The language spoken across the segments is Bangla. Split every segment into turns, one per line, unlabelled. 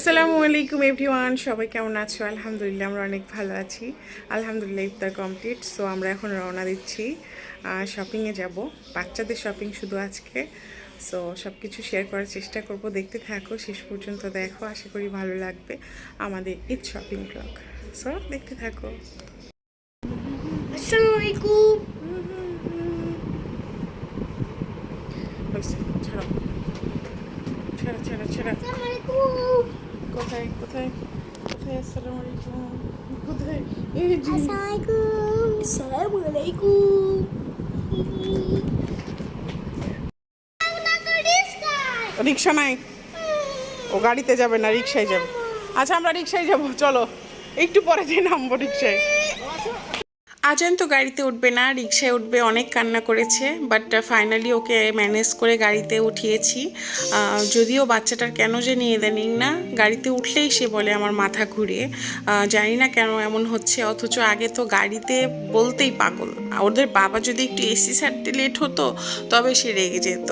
আসসালামু আলাইকুম এভরিওয়ান, সবাই কেমন আছো? আলহামদুলিল্লাহ আমরা অনেক ভালো আছি। আলহামদুলিল্লাহ ইফতার কমপ্লিট। সো আমরা এখন রওনা দিচ্ছি, শপিংয়ে যাব। বাচ্চাদের শপিং শুধু আজকে। সো সব কিছু শেয়ার করার চেষ্টা করব, দেখতে থাকো, শেষ পর্যন্ত দেখো, আশা করি ভালো লাগবে আমাদের ঈদ শপিং ব্লগ। সো দেখতে থাকো।
আসসালামু আলাইকুম।
ছাড়ো ছাড়া ছাড়া ছাড়া।
আসসালামু আলাইকুম।
কোথায় কোথায় কোথায়? আসসালামু আলাইকুম কোথায়? এই যে
আসসালামু আলাইকুম।
রিক্সা নাই, ও গাড়িতে যাবে না, রিক্সায় যাবে। আচ্ছা আমরা রিক্সায় যাব, চলো একটু পরে দিয়ে নামবো রিক্সায়। আজান তো গাড়িতে উঠবে না, রিক্সায় উঠবে, অনেক কান্না করেছে, বাট ফাইনালি ওকে ম্যানেজ করে গাড়িতে উঠিয়েছি। যদিও বাচ্চাটার কেন যে নিয়ে ইদানিং না গাড়িতে উঠলেই সে বলে আমার মাথা ঘুরে, জানি না কেন এমন হচ্ছে, অথচ আগে তো গাড়িতে বলতেই পাগল। ওদের বাবা যদি একটু এসি ছাড়তে লেট হতো তবে সে রেগে যেত।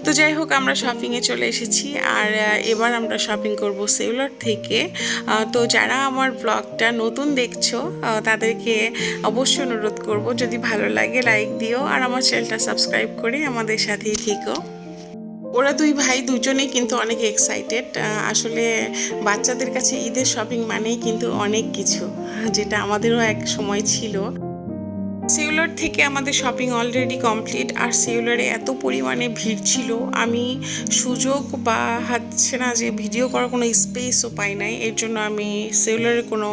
তো যাই হোক, আমরা শপিংয়ে চলে এসেছি, আর এবার আমরা শপিং করব সেলুলার থেকে। তো যারা আমার ব্লগটা নতুন দেখছো তাদেরকে অবশ্যই অনুরোধ করব, যদি ভালো লাগে লাইক দিও, আর আমার চ্যানেলটা সাবস্ক্রাইব করে আমাদের সাথেই থেকো। ওরা দুই ভাই দুজনেই কিন্তু অনেক এক্সাইটেড। আসলে বাচ্চাদের কাছে ঈদের শপিং মানেই কিন্তু অনেক কিছু, যেটা আমাদেরও এক সময় ছিল। সিউলার থেকে আমাদের শপিং অলরেডি কমপ্লিট, আর সিউলারে এত পরিমাণে ভিড় ছিল, আমি সুযোগ বা হচ্ছে না যে ভিডিও করার কোনো স্পেসও পাই নাই, এর জন্য আমি সিউলারে কোনো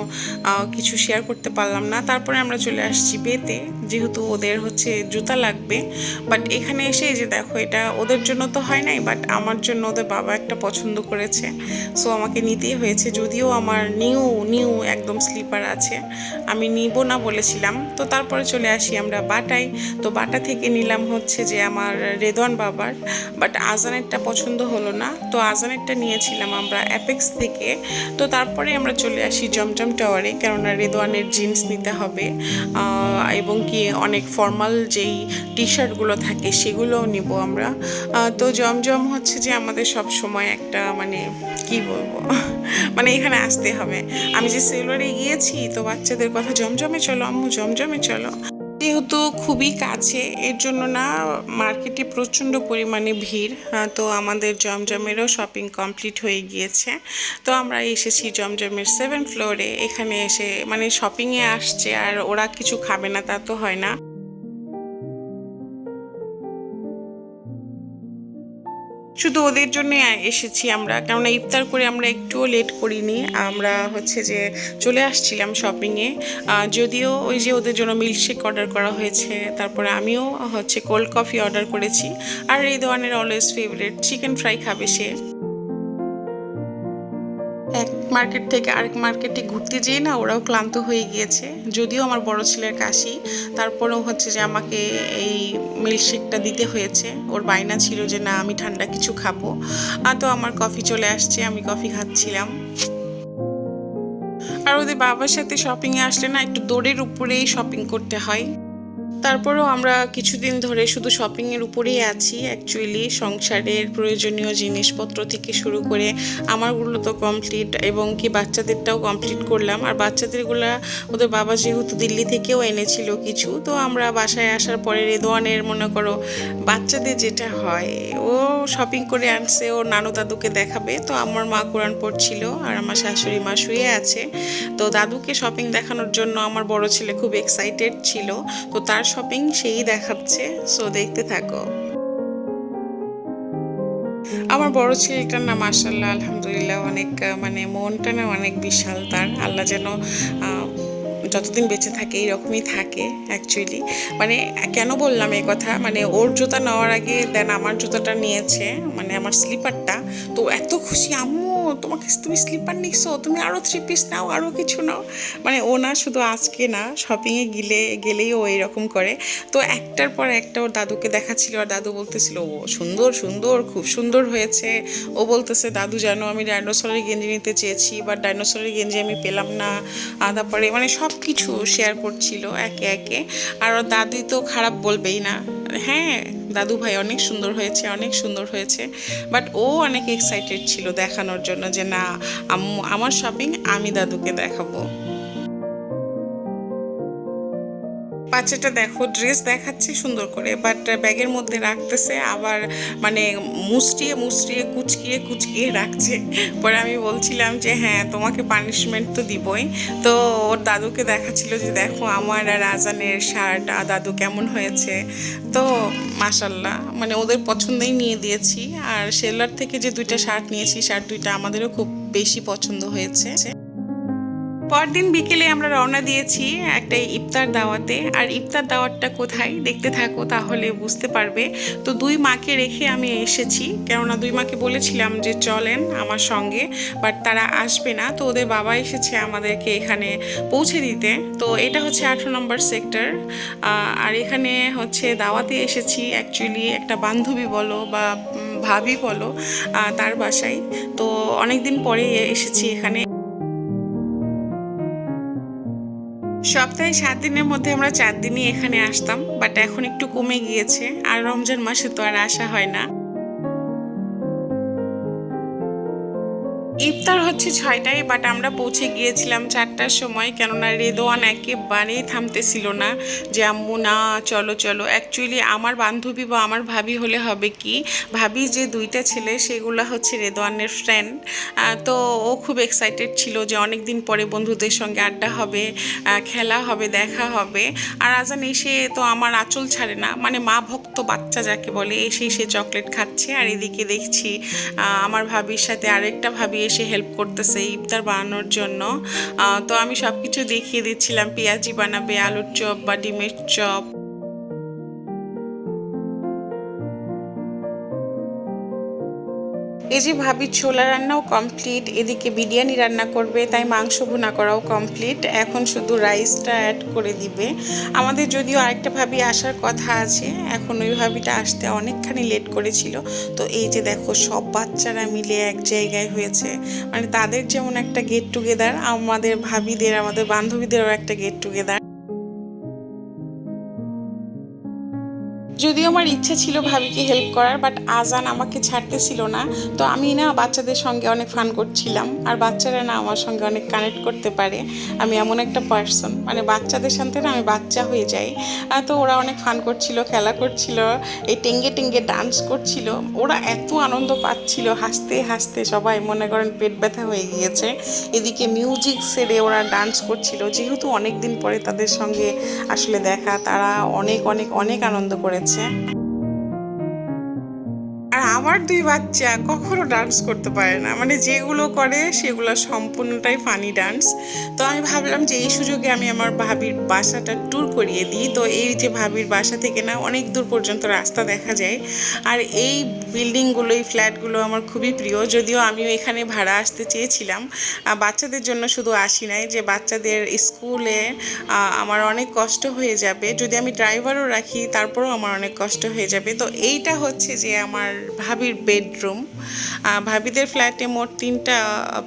কিছু শেয়ার করতে পারলাম না। তারপরে আমরা চলে আসছি বেতে, যেহেতু ওদের হচ্ছে জুতা লাগবে। বাট এখানে এসে যে দেখো, এটা ওদের জন্য তো হয় নাই, বাট আমার জন্য ওদের বাবা একটা পছন্দ করেছে, সো আমাকে নিতেই হয়েছে। যদিও আমার নিউ নিউ একদম স্লিপার আছে, আমি নিব না বলেছিলাম। তো তারপরে চলে আসি আমরা বাটায়। তো বাটা থেকে নিলাম হচ্ছে যে আমার রেদওয়ান বাবার, বাট আজানেরটা পছন্দ হলো না, তো আজানেরটা নিয়েছিলাম আমরা অ্যাপেক্স থেকে। তো তারপরে আমরা চলে আসি জমজম টাওয়ারে, কেননা রেদওয়ানের জিন্স নিতে হবে, এবং কি অনেক ফর্মাল যেই টি শার্টগুলো থাকে সেগুলোও নিব আমরা। তো জমজম হচ্ছে যে আমাদের সব সময় একটা মানে কি বলবো মানে এখানে আসতে হবে। আমি যে সেলরে গিয়েছি, তো বাচ্চাদের কথা, জমজমে চলো আম্মু, জমজমে চলো। যেহেতু খুবই কাছে, এর জন্য না মার্কেটে প্রচণ্ড পরিমাণে ভিড়। তো আমাদের জমজমেরও শপিং কমপ্লিট হয়ে গিয়েছে। তো আমরা এসেছি জমজমের 7th ফ্লোরে। এখানে এসে মানে শপিংয়ে আসছে, আর ওরা কিছু খাবে না তা তো হয় না। শুধু ওদের জন্য এসেছি আমরা, কেননা ইফতার করে আমরা একটুও লেট করিনি। আমরা হচ্ছে যে চলে আসছিলাম শপিংয়ে। যদিও ওই যে ওদের জন্য মিল্কশেক অর্ডার করা হয়েছে, তারপরে আমিও হচ্ছে কোল্ড কফি অর্ডার করেছি। আর রেদওয়ানের অলওয়েজ ফেভারিট চিকেন ফ্রাই খাবে সে। এক মার্কেট থেকে আরেক মার্কেটে ঘুরতে যেয়ে না ওরাও ক্লান্ত হয়ে গিয়েছে। যদিও আমার বড় ছেলের কাশি, তারপরেও হচ্ছে যে আমাকে এই মিল্কশেকটা দিতে হয়েছে। ওর বায়না ছিল যে না আমি ঠান্ডা কিছু খাবো। তো আমার কফি চলে আসছে, আমি কফি খাচ্ছিলাম। আর ওদের বাবার সাথে শপিংয়ে আসলে না একটু দৌড়ের উপরেই শপিং করতে হয়। তারপরেও আমরা কিছুদিন ধরে শুধু শপিংয়ের উপরেই আছি। অ্যাকচুয়ালি সংসারের প্রয়োজনীয় জিনিসপত্র থেকে শুরু করে আমারগুলো তো কমপ্লিট, এবং কি বাচ্চাদেরটাও কমপ্লিট করলাম। আর বাচ্চাদেরগুলা ওদের বাবা যেহেতু দিল্লি থেকেও এনেছিল কিছু, তো আমরা বাসায় আসার পরে রেদওয়ানের মনে করো বাচ্চাদের যেটা হয়, ও শপিং করে আনছে, ও নানু দাদুকে দেখাবে। তো আমার মা কোরআন পড়ছিল, আর আমার শাশুড়ি মা শুয়ে আছে। তো দাদুকে শপিং দেখানোর জন্য আমার বড় ছেলে খুব এক্সাইটেড ছিল, তো তার শপিং সেই দেখাচ্ছে। সো দেখতে থাকো। আমার বড় ছেলেটার না মাশাআল্লাহ আলহামদুলিল্লাহ অনেক মানে মনটা না অনেক বিশাল তার। আল্লাহ যেন যতদিন বেঁচে থাকে এইরকমই থাকে। অ্যাকচুয়ালি মানে কেন বললাম এই কথা, মানে ওর জুতা নেওয়ার আগে দেন আমার জুতাটা নিয়েছে, মানে আমার স্লিপারটা। তো এত খুশি, আম্মু তুমি স্লিপার নিচ্ছো, তুমি আরও 3 পিস নাও, আরও কিছু নাও। মানে ও না শুধু আজকে না, শপিংয়ে গেলেই ও এরকম করে। তো একটার পর একটা ওর দাদুকে দেখাচ্ছিল, আর দাদু বলতেছিল ও সুন্দর সুন্দর, খুব সুন্দর হয়েছে। ও বলতেছে দাদু জানো আমি ডাইনোসরের গেঞ্জি নিতে চেয়েছি, বাট ডাইনোসরের গেঞ্জি আমি পেলাম না। তারপরে মানে সব কিছু শেয়ার করছিল একে একে। আর ওর দাদি তো খারাপ বলবেই না। হ্যাঁ, দাদু ভাই অনেক সুন্দর হয়েছে, অনেক সুন্দর হয়েছে। বাট ও অনেক এক্সাইটেড ছিল দেখানোর জন্য যে না আম্মু আমার শপিং আমি দাদুকে দেখাবো। বাচ্চাটা দেখো ড্রেস দেখাচ্ছে সুন্দর করে, বাট ব্যাগের মধ্যে রাখতেছে আবার মানে মুচড়িয়ে মুচড়িয়ে কুচকিয়ে কুচকিয়ে রাখছে। পরে আমি বলছিলাম যে হ্যাঁ তোমাকে পানিশমেন্ট তো দিবই। তো ওর দাদুকে দেখাচ্ছিল যে দেখো আমার আর আজানের শার্ট দাদু কেমন হয়েছে। তো মাশাল্লাহ মানে ওদের পছন্দেই নিয়ে দিয়েছি। আর সেলার থেকে যে দুইটা শার্ট নিয়েছি, শার্ট দুইটা আমাদেরও খুব বেশি পছন্দ হয়েছে। পরদিন বিকেলে আমরা রওনা দিয়েছি একটা ইফতার দাওয়াতে। আর ইফতার দাওয়াতটা কোথায় দেখতে থাকো তাহলে বুঝতে পারবে। তো দুই মাকে রেখে আমি এসেছি, কেননা দুই মাকে বলেছিলাম যে চলেন আমার সঙ্গে, বাট তারা আসবে না। তো ওদের বাবা এসেছে আমাদেরকে এখানে পৌঁছে দিতে। তো এটা হচ্ছে 18 নম্বর সেক্টর। আর এখানে হচ্ছে দাওয়াতে এসেছি অ্যাকচুয়ালি একটা বান্ধবী বলো বা ভাবি বলো তার বাসায়। তো অনেক দিন পরে এসেছি এখানে। সপ্তাহে 7 দিনের মধ্যে আমরা 4 দিনই এখানে আসতাম, বাট এখন একটু কমে গিয়েছে। আর রমজান মাসে তো আর আসা হয় না। ইফতার হচ্ছে 6টায়, বাট আমরা পৌঁছে গিয়েছিলাম 4টার সময়, কেননা রেদোয়ান একেবারেই থামতেছিল না যে আম্মু না চলো চলো। অ্যাকচুয়ালি আমার বান্ধবী বা আমার ভাবি হলে হবে কি, ভাবি যে দুইটা ছেলে সেগুলো হচ্ছে রেদোয়ানের ফ্রেন্ড। তো ও খুব এক্সাইটেড ছিল যে অনেক দিন পরে বন্ধুদের সঙ্গে আড্ডা হবে, খেলা হবে, দেখা হবে। আর আজান এসে তো আমার আঁচল ছাড়ে না, মানে মা ভক্ত বাচ্চা যাকে বলে, এসে সে চকলেট খাচ্ছে। আর এদিকে দেখছি আমার ভাবির সাথে আরেকটা ভাবি এসে হেল্প করতেছে ইফতার বানানোর জন্য। তো আমি সব কিছু দেখিয়ে দিচ্ছিলাম, পেঁয়াজি বানাবে, আলুর চপ বা ডিমের চপ। এই যে ভাবি ছোলা রান্নাও কমপ্লিট, এদিকে বিরিয়ানি রান্না করবে, তাই মাংস ভুনা করাও কমপ্লিট। এখন শুধু রাইসটা অ্যাড করে দিবে। আমাদের যদিও আরেকটা ভাবি আসার কথা আছে, এখন ওই ভাবিটা আসতে অনেকখানি লেট করেছিল। তো এই যে দেখো সব বাচ্চারা মিলে এক জায়গায় হয়েছে, মানে তাদের যেমন একটা গেট টুগেদার, আমাদের ভাবিদের আমাদের বান্ধবীদেরও একটা গেট টুগেদার। যদিও আমার ইচ্ছা ছিল ভাবিকে হেল্প করার, বাট আজান আমাকে ছাড়তেছিল না। তো আমি না বাচ্চাদের সঙ্গে অনেক ফান করছিলাম, আর বাচ্চারা না আমার সঙ্গে অনেক কানেক্ট করতে পারে। আমি এমন একটা পার্সন, মানে বাচ্চাদের সাথে না আমি বাচ্চা হয়ে যাই। তো ওরা অনেক ফান করছিল, খেলা করছিল, এই টেঙ্গে টেঙ্গে ডান্স করছিল। ওরা এত আনন্দ পাচ্ছিল, হাসতে হাসতে সবাই মনে করেন পেট ব্যথা হয়ে গিয়েছে। এদিকে মিউজিক সেরে ওরা ডান্স করছিল, যেহেতু অনেক দিন পরে তাদের সঙ্গে আসলে দেখা, তারা অনেক অনেক অনেক আনন্দ করেছে। আর আমার দুই বাচ্চা কখনো ডান্স করতে পারে না, মানে যেগুলো করে সেগুলো সম্পূর্ণটাই ফানি ডান্স। তো আমি ভাবলাম যে এই সুযোগে আমি আমার ভাবির বাসাটা ট্যুর করিয়ে দিই। তো এই যে ভাবির বাসা থেকে না অনেক দূর পর্যন্ত রাস্তা দেখা যায়। আর এই বিল্ডিংগুলো, এই ফ্ল্যাটগুলো আমার খুবই প্রিয়। যদিও আমিও এখানে ভাড়া আসতে চেয়েছিলাম, বাচ্চাদের জন্য শুধু আসি নাই, যে বাচ্চাদের স্কুলে আমার অনেক কষ্ট হয়ে যাবে। যদি আমি ড্রাইভারও রাখি তারপরেও আমার অনেক কষ্ট হয়ে যাবে। তো এইটা হচ্ছে যে আমার ভাবির বেডরুম। ভাবিদের ফ্ল্যাটে মোট 3টা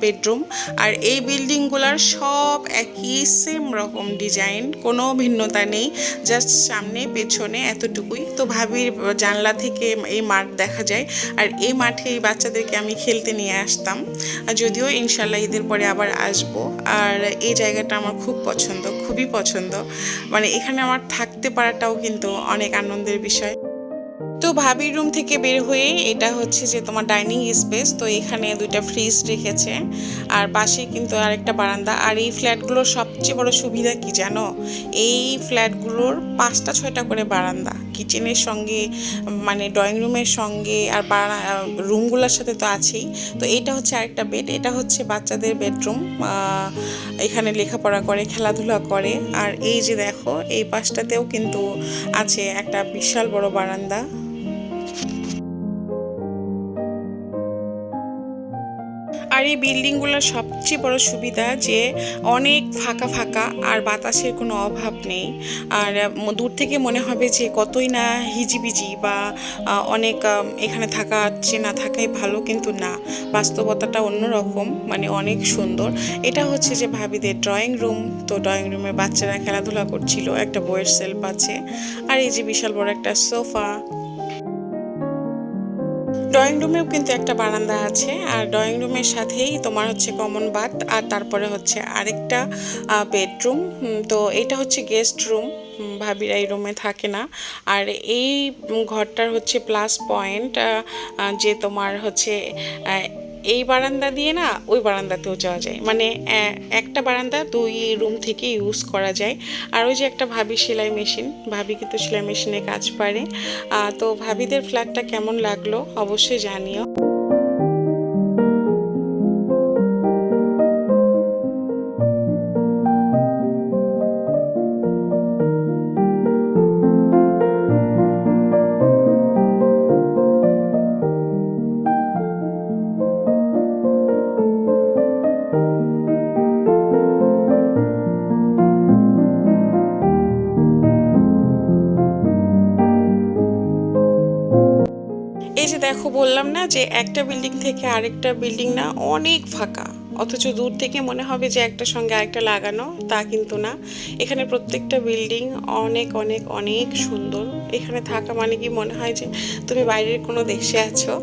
বেডরুম। আর এই বিল্ডিংগুলোর সব একই সেম রকম ডিজাইন, কোনো ভিন্নতা নেই, জাস্ট সামনে পেছনে এতটুকুই। তো ভাবির জানলা থেকে এই মাঠ দেখা যায়। আর এই মাঠে এই বাচ্চাদেরকে আমি খেলতে নিয়ে আসতাম, যদিও ইনশাল্লাহ ঈদের পরে আবার আসবো। আর এই জায়গাটা আমার খুব পছন্দ, খুবই পছন্দ, মানে এখানে আমার থাকতে পারাটাও কিন্তু অনেক আনন্দের বিষয়। তো ভাবির রুম থেকে বের হয়ে এটা হচ্ছে যে তোমার ডাইনিং স্পেস। তো এখানে 2টা ফ্রিজ রেখেছে, আর পাশে কিন্তু আরেকটা বারান্দা। আর এই ফ্ল্যাটগুলোর সবচেয়ে বড় সুবিধা কি জানো, এই ফ্ল্যাটগুলোর 5টা 6টা করে বারান্দা, কিচেনের সঙ্গে মানে ড্রয়িং রুমের সঙ্গে, আর রুমগুলোর সাথে তো আছেই। তো এইটা হচ্ছে আরেকটা বেড, এটা হচ্ছে বাচ্চাদের বেডরুম, এখানে লেখাপড়া করে, খেলাধুলা করে। আর এই যে দেখো এই পাশটাতেও কিন্তু আছে একটা বিশাল বড় বারান্দা। আর এই বিল্ডিংগুলোর সবচেয়ে বড় সুবিধা যে অনেক ফাঁকা ফাঁকা, আর বাতাসের কোনো অভাব নেই। আর দূর থেকে মনে হবে যে কতই না হিজিবিজি বা অনেক এখানে থাকা যে না থাকাই ভালো, কিন্তু না, বাস্তবতাটা অন্যরকম, মানে অনেক সুন্দর। এটা হচ্ছে যে ভাবিদের ড্রয়িং রুম। তো ড্রয়িং রুমে বাচ্চারা খেলাধুলা করছিল, একটা বইয়ের সেলফ আছে, আর এই যে বিশাল বড় একটা সোফা। ড্রয়িং রুমেও কিন্তু একটা বারান্দা আছে, আর ড্রয়িং রুমের সাথেই তোমার হচ্ছে কমন বাথ, আর তারপরে হচ্ছে আরেকটা বেডরুম। তো এটা হচ্ছে গেস্ট রুম, ভাবিরা এই রুমে থাকে না। আর এই ঘরটার হচ্ছে প্লাস পয়েন্ট যে তোমার হচ্ছে এই বারান্দা দিয়ে না ওই বারান্দাতেও যাওয়া যায়, মানে একটা বারান্দা দুই রুম থেকে ইউজ করা যায়। আর ওই যে একটা ভাবি সেলাই মেশিন, ভাবি কিন্তু সেলাই মেশিনে কাজ পারে। তো ভাবিদের ফ্ল্যাটটা কেমন লাগলো অবশ্যই জানিও। এই যে দেখো, বললাম না যে একটা বিল্ডিং থেকে আরেকটা বিল্ডিং না অনেক ফাঁকা, অথচ দূর থেকে মনে হবে যে একটা সঙ্গে আরেকটা লাগানো, তা কিন্তু না। এখানে প্রত্যেকটা বিল্ডিং অনেক অনেক অনেক সুন্দর। এখানে থাকা মানে কি মনে হয় যে তুমি বাইরের কোনো দেশে আছো।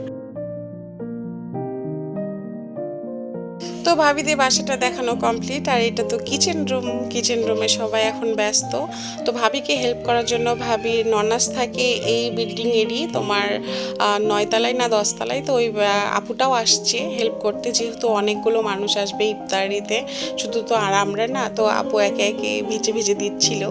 তো ভাবিদের বাসাটা দেখানো কমপ্লিট, আর এটা তো কিচেন রুম। কিচেন রুমে সবাই এখন ব্যস্ত। তো ভাবিকে হেল্প করার জন্য ভাবির ননাস থাকে এই বিল্ডিংয়েরই, তোমার 9 তলায় না 10 তলায়। তো ওই আপুটাও আসছে হেল্প করতে, যেহেতু অনেকগুলো মানুষ আসবে ইফতারিতে, শুধু তো আর আমরা না। তো আপু একে একে ভিজে ভিজে দিচ্ছিল।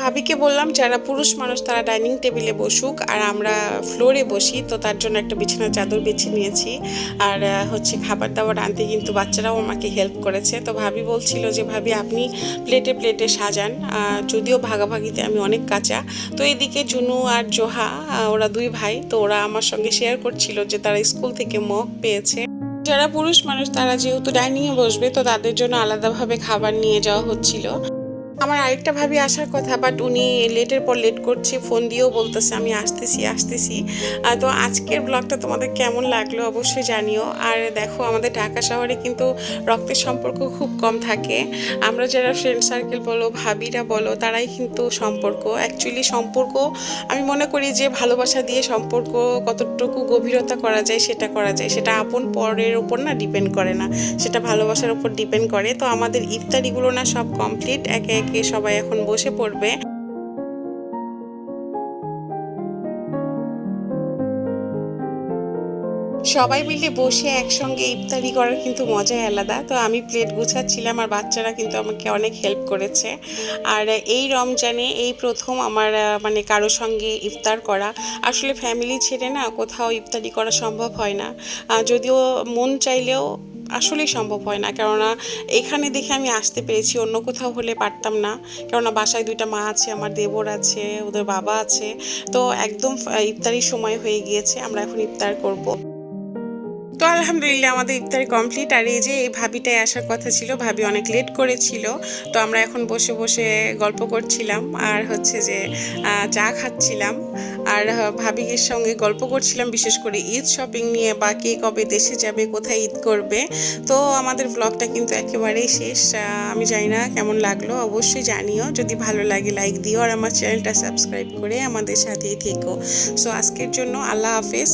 ভাবিকে বললাম যারা পুরুষ মানুষ তারা ডাইনিং টেবিলে বসুক, আর আমরা ফ্লোরে বসি। তো তার জন্য একটা বিছানার চাদর বেছে নিয়েছি। আর হচ্ছে খাবার দাবার আনতে কিন্তু বাচ্চারাও আমাকে হেল্প করেছে। তো ভাবি বলছিল যে ভাবি আপনি প্লেটে প্লেটে সাজান, যদিও ভাগাভাগিতে আমি অনেক কাঁচা। তো এদিকে জুনু আর জোহা, ওরা দুই ভাই, তো ওরা আমার সঙ্গে শেয়ার করছিল যে তারা স্কুল থেকে মগ পেয়েছে। যারা পুরুষ মানুষ তারা যেহেতু ডাইনিংয়ে বসবে, তো তাদের জন্য আলাদাভাবে খাবার নিয়ে যাওয়া হচ্ছিল। আমার আরেকটা ভাবি আসার কথা, বাট উনি লেটের পর লেট করছে, ফোন দিয়েও বলতেছে আমি আসতেছি আসতেছি। তো আজকের ব্লগটা তোমাদের কেমন লাগলো অবশ্যই জানিও। আর দেখো, আমাদের ঢাকা শহরে কিন্তু রক্তের সম্পর্ক খুব কম থাকে। আমরা যারা ফ্রেন্ড সার্কেল বলো, ভাবিরা বলো, তারাই কিন্তু সম্পর্ক। অ্যাকচুয়ালি সম্পর্ক আমি মনে করি যে ভালোবাসা দিয়ে সম্পর্ক কতটুকু গভীরতা করা যায় সেটা করা যায়, সেটা আপন পরের ওপর না ডিপেন্ড করে না, সেটা ভালোবাসার উপর ডিপেন্ড করে। তো আমাদের ইফতারিগুলো না সব কমপ্লিট, একে একে সবাই এখন বসে পড়বে। সবাই মিলে বসে একসঙ্গে ইফতারি করার কিন্তু মজাই আলাদা। তো আমি প্লেট গুছাচ্ছিলাম, আর বাচ্চারা কিন্তু আমাকে অনেক হেল্প করেছে। আর এই রমজানে এই প্রথম আমার মানে কারো সঙ্গে ইফতার করা। আসলে ফ্যামিলি ছেড়ে না কোথাও ইফতারি করা সম্ভব হয় না, যদিও মন চাইলেও আসলেই সম্ভব হয় না। কেননা এখানে দেখে আমি আসতে পেরেছি, অন্য কোথাও হলে পারতাম না। কেননা বাসায় দুইটা মা আছে, আমার দেবর আছে, ওদের বাবা আছে। তো একদম ইফতারির সময় হয়ে গিয়েছে, আমরা এখন ইফতার করব। তো আলহামদুলিল্লাহ আমাদের ইফতারি কমপ্লিট। আর এই যে এই ভাবিটাই আসার কথা ছিল, ভাবি অনেক লেট করেছিল। তো আমরা এখন বসে বসে গল্প করছিলাম, আর হচ্ছে যে চা খাচ্ছিলাম। আর ভাবির সঙ্গে গল্প করছিলাম বিশেষ করে ঈদ শপিং নিয়ে, বা কে কবে দেশে যাবে, কোথায় ঈদ করবে। তো আমাদের ব্লগটা কিন্তু একেবারেই শেষ। আমি জানি না কেমন লাগলো, অবশ্যই জানিও। যদি ভালো লাগে লাইক দিও, আর আমার চ্যানেলটা সাবস্ক্রাইব করে আমাদের সাথেই থেকো। সো আজকের জন্য আল্লাহ হাফেজ।